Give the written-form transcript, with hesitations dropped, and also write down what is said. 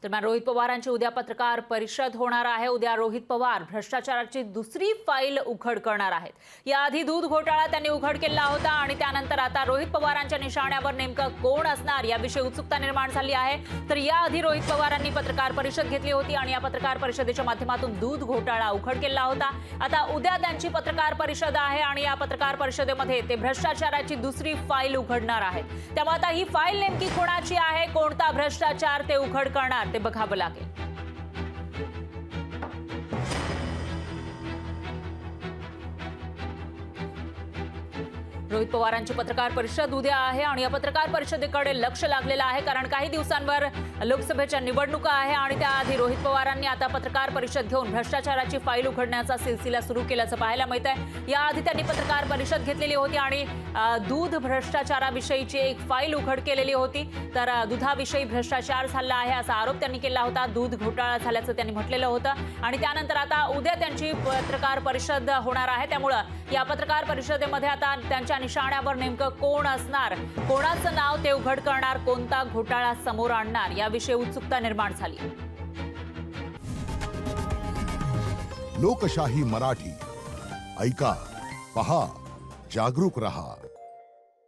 दरम्यान रोहित पवारांची उद्या पत्रकार परिषद होणार आहे। उद्या रोहित पवार भ्रष्टाचाराची दुसरी फाईल उघड करणार आहेत। याआधी दूध घोटाळा त्यांनी उघड केला होता आणि त्यानंतर आता रोहित पवारांच्या निशाण्यावर नेमकं कोण असणार याविषयी उत्सुकता निर्माण झाली आहे। तर याआधी रोहित पवारांनी पत्रकार परिषद घेतली होती आणि या पत्रकार परिषदेच्या माध्यमातून दूध घोटाळा उघड केला होता। आता उद्या त्यांची पत्रकार परिषद आहे आणि या पत्रकार परिषदेमध्ये ते भ्रष्टाचाराची दुसरी फाईल उघडणार आहेत। त्यामुळे आता ही फाईल नेमकी कोणाची आहे, कोणता भ्रष्टाचार ते उघड करणार ते बघावं लागेल। रोहित पवारांची पत्रकार परिषद उद्या आहे आणि या पत्रकार परिषदेकडे लक्ष लागलेलं आहे, कारण काही दिवसांवर लोकसभेच्या निवडणुका आहे आणि त्याआधी रोहित पवारांनी आता पत्रकार परिषद घेऊन भ्रष्टाचाराची फाईल उघडण्याचा सिलसिला सुरू केल्याचं पाहायला मिळत आहे। याआधी त्यांनी पत्रकार परिषद घेतलेली होती आणि दूध भ्रष्टाचाराविषयीची एक फाईल उघड केलेली होती। तर दुधाविषयी भ्रष्टाचार झाला आहे असा आरोप त्यांनी केला होता, दूध घोटाळा झाल्याचं त्यांनी म्हटलेलं होतं आणि त्यानंतर आता उद्या त्यांची पत्रकार परिषद होणार आहे। त्यामुळे या पत्रकार परिषदेमध्ये आता त्यांच्या निशाण्यावर नेमकं कोण असणार, कोणाचं नाव ते उघड करणार, कोणता घोटाळा समोर आणणार याविषयी उत्सुकता निर्माण झाली। लोकशाही मराठी ऐका, पहा, जागरूक रहा।